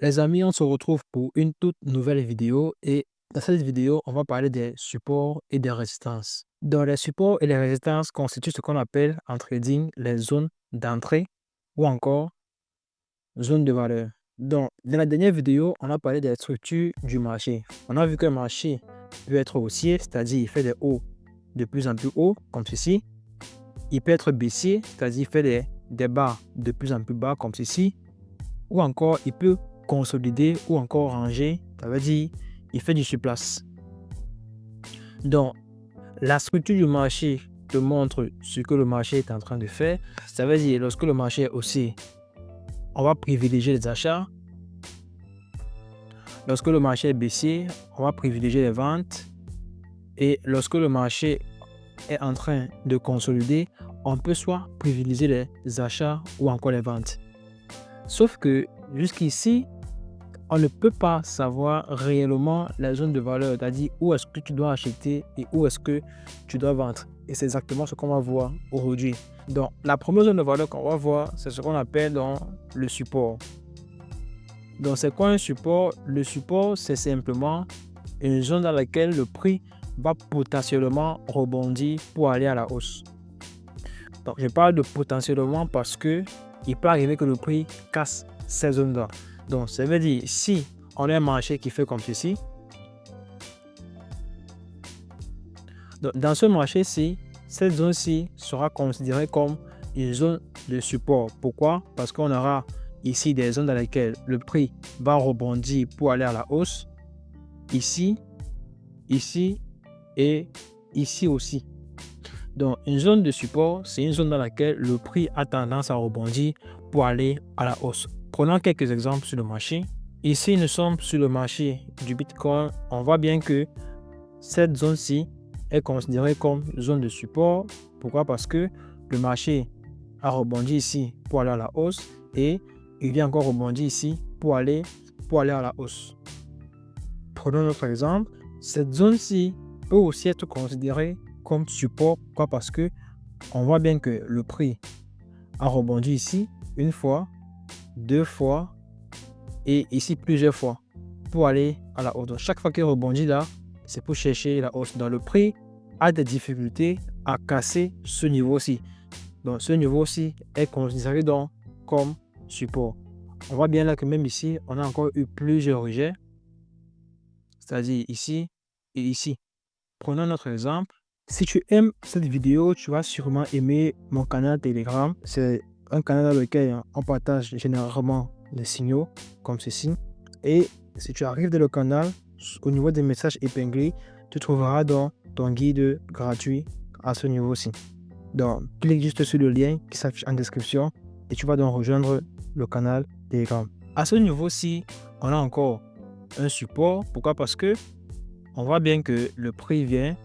Les amis, on se retrouve pour une toute nouvelle vidéo et dans cette vidéo, on va parler des supports et des résistances. Dans les supports et les résistances constituent ce qu'on appelle en trading les zones d'entrée ou encore zones de valeur. Donc, dans la dernière vidéo, on a parlé des structures du marché. On a vu qu'un marché peut être haussier, c'est-à-dire il fait des hauts de plus en plus hauts, comme ceci. Il peut être baissier, c'est-à-dire il fait des bas de plus en plus bas, comme ceci. Ou encore, il peut consolider ou encore ranger, ça veut dire il fait du surplace. Donc, la structure du marché te montre ce que le marché est en train de faire. Ça veut dire lorsque le marché est haussier, on va privilégier les achats. Lorsque le marché est baissier, on va privilégier les ventes. Et lorsque le marché est en train de consolider, on peut soit privilégier les achats ou encore les ventes. Sauf que jusqu'ici, on ne peut pas savoir réellement la zone de valeur, c'est-à-dire où est-ce que tu dois acheter et où est-ce que tu dois vendre. Et c'est exactement ce qu'on va voir aujourd'hui. Donc, la première zone de valeur qu'on va voir, c'est ce qu'on appelle le support. Donc, c'est quoi un support? Le support, c'est simplement une zone dans laquelle le prix va potentiellement rebondir pour aller à la hausse. Donc, je parle de potentiellement parce que il peut arriver que le prix casse ces zones-là. Donc, ça veut dire, si on a un marché qui fait comme ceci, donc, dans ce marché-ci, cette zone-ci sera considérée comme une zone de support. Pourquoi? Parce qu'on aura ici des zones dans lesquelles le prix va rebondir pour aller à la hausse. Ici, ici et ici aussi. Donc, une zone de support, c'est une zone dans laquelle le prix a tendance à rebondir pour aller à la hausse. Prenons quelques exemples sur le marché. Ici, nous sommes sur le marché du Bitcoin. On voit bien que cette zone-ci est considérée comme zone de support. Pourquoi? Parce que le marché a rebondi ici pour aller à la hausse et il vient encore rebondir ici pour aller à la hausse. Prenons notre exemple. Cette zone-ci peut aussi être considérée comme support. Pourquoi? Parce que on voit bien que le prix a rebondi ici une fois, deux fois et ici plusieurs fois pour aller à la hausse. Donc, chaque fois qu'il rebondit là, c'est pour chercher la hausse. Donc, le prix a des difficultés à casser ce niveau-ci. Donc, ce niveau-ci est considéré donc comme support. On voit bien là que même ici, on a encore eu plusieurs rejets, c'est-à-dire ici et ici. Prenons notre exemple. Si tu aimes cette vidéo, tu vas sûrement aimer mon canal Telegram. C'est un canal dans lequel on partage généralement les signaux comme ceci. Et si tu arrives dans le canal, au niveau des messages épinglés, tu trouveras donc ton guide gratuit à ce niveau-ci. Donc, clique juste sur le lien qui s'affiche en description et tu vas donc rejoindre le canal Telegram. À ce niveau-ci, on a encore un support. Pourquoi? Parce que on voit bien que le prix vient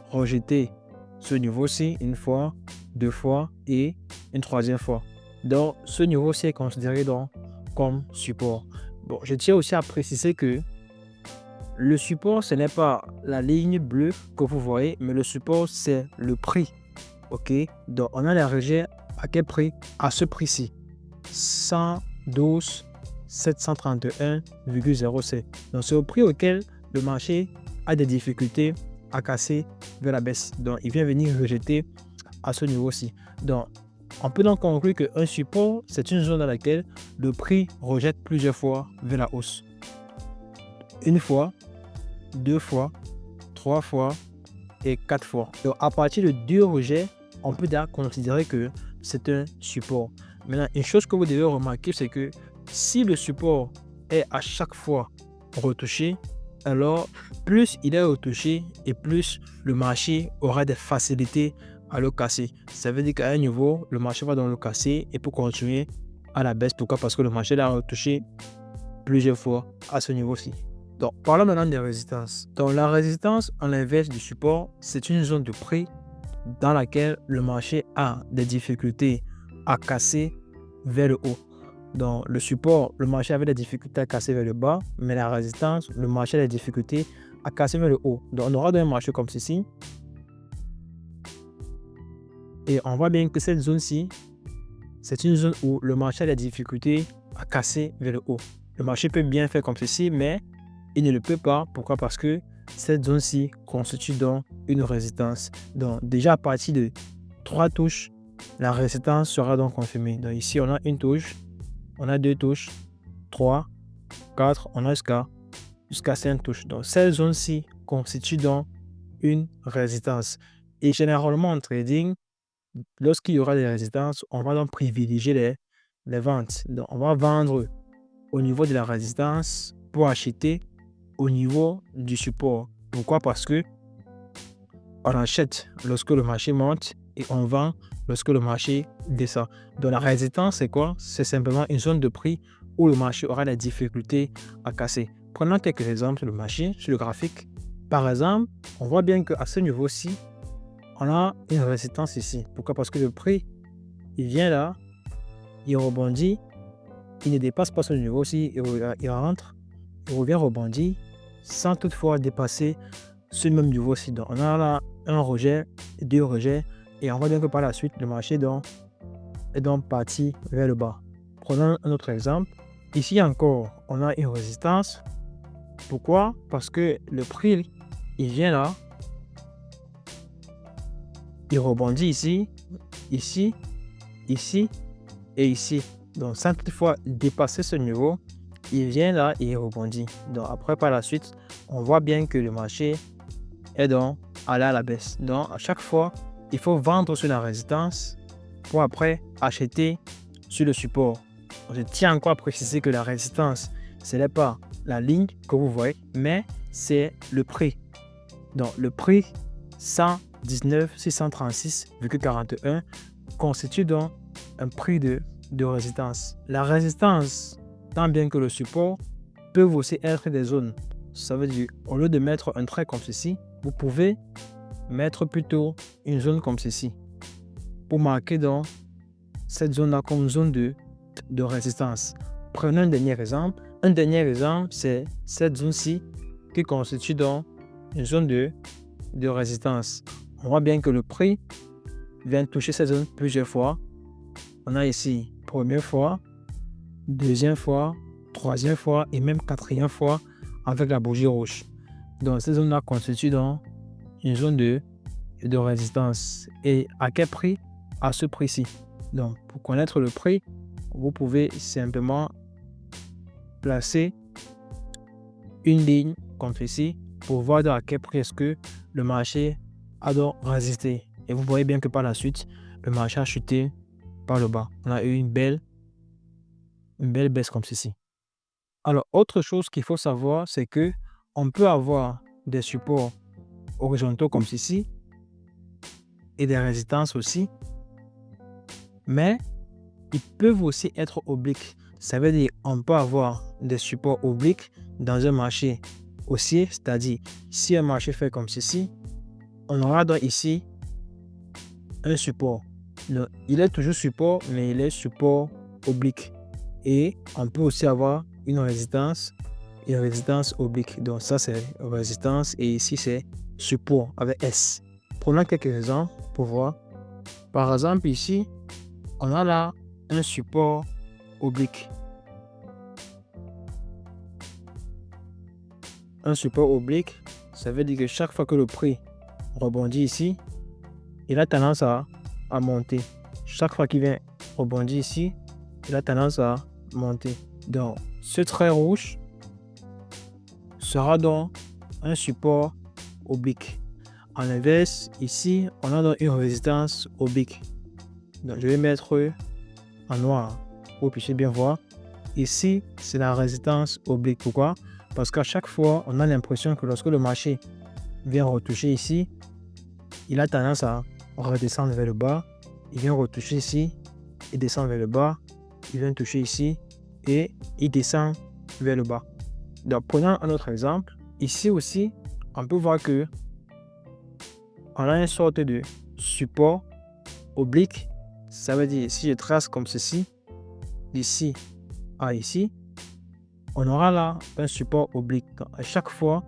rejeter ce niveau-ci une fois, deux fois et une troisième fois. Donc, ce niveau-ci est considéré donc comme support. Bon, je tiens aussi à préciser que le support, ce n'est pas la ligne bleue que vous voyez, mais le support, c'est le prix. OK? Donc, on a les rejets à quel prix? À ce prix-ci. 112 731,07. Donc, c'est au prix auquel le marché a des difficultés à casser vers la baisse. Donc, il vient venir rejeter à ce niveau-ci. Donc, on peut donc conclure qu'un support, c'est une zone dans laquelle le prix rejette plusieurs fois vers la hausse. Une fois, deux fois, trois fois et quatre fois. Donc, à partir de deux rejets, on peut déjà considérer que c'est un support. Maintenant, une chose que vous devez remarquer, c'est que si le support est à chaque fois retouché, alors plus il est retouché et plus le marché aura des facilités à le casser. Ça veut dire qu'à un niveau, le marché va donc le casser et pour continuer à la baisse. Pourquoi? Parce que le marché l'a retouché plusieurs fois à ce niveau-ci. Donc, parlons maintenant des résistances. Donc, la résistance, en l'inverse du support, c'est une zone de prix dans laquelle le marché a des difficultés à casser vers le haut. Donc, le support, le marché avait des difficultés à casser vers le bas, mais la résistance, le marché a des difficultés à casser vers le haut. Donc, on aura un marché comme ceci. Et on voit bien que cette zone-ci, c'est une zone où le marché a des difficultés à casser vers le haut. Le marché peut bien faire comme ceci, mais il ne le peut pas. Pourquoi? Parce que cette zone-ci constitue donc une résistance. Donc, déjà à partir de 3 touches, la résistance sera donc confirmée. Donc, ici, on a une touche, on a 2 touches, 3, 4, on a jusqu'à 5 touches. Donc, cette zone-ci constitue donc une résistance. Et généralement, en trading, lorsqu'il y aura des résistances, on va donc privilégier les ventes. Donc, on va vendre au niveau de la résistance pour acheter au niveau du support. Pourquoi? Parce que on achète lorsque le marché monte et on vend lorsque le marché descend. Donc la résistance, c'est quoi? C'est simplement une zone de prix où le marché aura des difficultés à casser. Prenons quelques exemples sur le marché, sur le graphique. Par exemple, on voit bien qu'à ce niveau-ci, on a une résistance ici. Pourquoi? Parce que le prix, il vient là, il rebondit, il ne dépasse pas ce niveau-ci, il rentre, il revient rebondir sans toutefois dépasser ce même niveau-ci. Donc, on a là un rejet, 2 rejets, et on voit bien que par la suite, le marché est donc parti vers le bas. Prenons un autre exemple. Ici encore, on a une résistance. Pourquoi? Parce que le prix, il vient là, il rebondit ici, ici, ici et ici. Donc, sans toutefois dépasser ce niveau, il vient là et il rebondit. Donc, après, par la suite, on voit bien que le marché est donc allé à la baisse. Donc, à chaque fois, il faut vendre sur la résistance pour après acheter sur le support. Je tiens encore à préciser que la résistance, ce n'est pas la ligne que vous voyez, mais c'est le prix. Donc, le prix 119 636,41 constitue donc un prix de résistance. La résistance, tant bien que le support, peuvent aussi être des zones. Ça veut dire, au lieu de mettre un trait comme ceci, vous pouvez mettre plutôt une zone comme ceci pour marquer donc cette zone-là comme zone de résistance. Prenons un dernier exemple. Un dernier exemple, c'est cette zone-ci qui constitue donc une zone de résistance. On voit bien que le prix vient toucher cette zone plusieurs fois. On a ici première fois, deuxième fois, troisième fois et même quatrième fois avec la bougie rouge. Donc cette zone-là constitue donc une zone de résistance. Et à quel prix? À ce prix-ci. Donc pour connaître le prix, vous pouvez simplement placer une ligne comme ceci pour voir à quel prix est-ce que le marché a donc résisté. Et vous voyez bien que par la suite, le marché a chuté par le bas. On a eu une belle baisse comme ceci. Alors, autre chose qu'il faut savoir, c'est que on peut avoir des supports horizontaux comme ceci et des résistances aussi, mais ils peuvent aussi être obliques. Ça veut dire on peut avoir des supports obliques dans un marché haussier, c'est-à-dire si un marché fait comme ceci, on aura donc ici un support. Il est toujours support, mais il est support oblique. Et on peut aussi avoir une résistance oblique. Donc ça c'est résistance et ici c'est support avec S. Prenons quelques exemples pour voir. Par exemple ici, on a là un support oblique. Un support oblique, ça veut dire que chaque fois que le prix rebondit ici, il a tendance à monter. Chaque fois qu'il vient rebondir ici, il a tendance à monter. Donc, ce trait rouge sera donc un support oblique. En inverse, ici, on a donc une résistance oblique. Donc, je vais mettre en noir pour que vous puissiez bien voir. Ici, c'est la résistance oblique. Pourquoi? Parce qu'à chaque fois, on a l'impression que lorsque le marché vient retoucher ici, il a tendance à redescendre vers le bas. Il vient retoucher ici, il descend vers le bas. Il vient toucher ici et il descend vers le bas. Donc, prenons un autre exemple. Ici aussi, on peut voir que on a une sorte de support oblique. Ça veut dire, si je trace comme ceci, d'ici à ici, on aura là un support oblique. Donc, à chaque fois,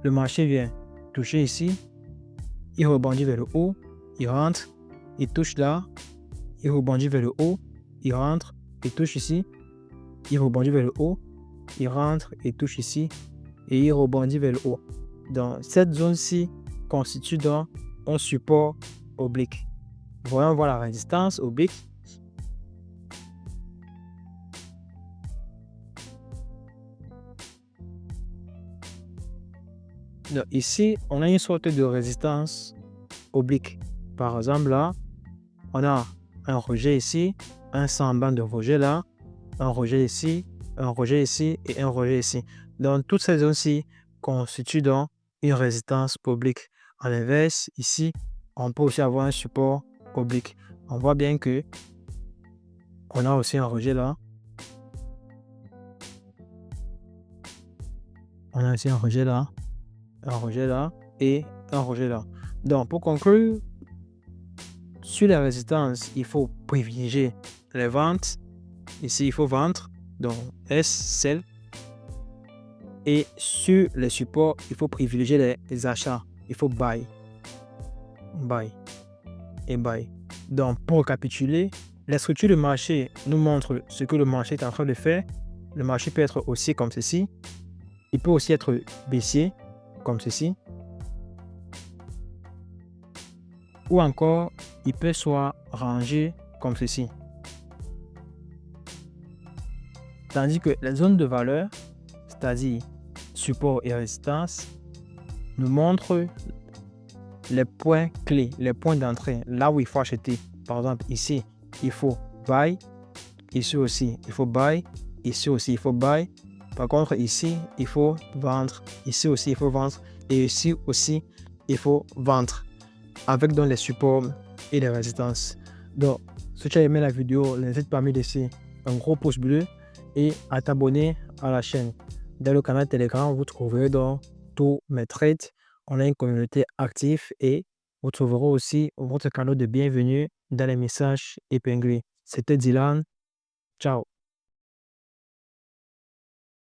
le marché vient toucher ici, il rebondit vers le haut, il rentre, il touche là, il rebondit vers le haut, il rentre, il touche ici, il rebondit vers le haut, il rentre, il touche ici et il rebondit vers le haut. Donc, cette zone-ci constitue donc un support oblique. Voyons voir la résistance oblique. Donc, ici, on a une sorte de résistance oblique. Par exemple, là, on a un rejet ici, un semblant de rejet là, un rejet ici et un rejet ici. Donc, toutes ces zones-ci constituent donc une résistance oblique. À l'inverse, ici, on peut aussi avoir un support oblique. On voit bien que on a aussi un rejet là. On a aussi un rejet là et un rejet là. Donc, pour conclure, sur la résistance, il faut privilégier les ventes. Ici, il faut vendre. Donc, S, sell. Et sur les supports, il faut privilégier les achats. Il faut buy. Buy. Et buy. Donc, pour récapituler, la structure de marché nous montre ce que le marché est en train de faire. Le marché peut être haussier comme ceci. Il peut aussi être baissier comme ceci. Ou encore, il peut soit rangé comme ceci. Tandis que les zones de valeur, c'est-à-dire support et résistance, nous montrent les points clés, les points d'entrée, là où il faut acheter. Par exemple, ici, il faut buy. Ici aussi, il faut buy. Ici aussi, il faut buy. Par contre, ici, il faut vendre. Ici aussi, il faut vendre. Et ici aussi, il faut vendre. Avec donc les supports et les résistances. Donc, si tu as aimé la vidéo, n'hésite pas à me laisser un gros pouce bleu et à t'abonner à la chaîne. Dans le canal Telegram, vous trouverez donc tous mes trades. On a une communauté active et vous trouverez aussi votre canal de bienvenue dans les messages épinglés. C'était Dylan. Ciao.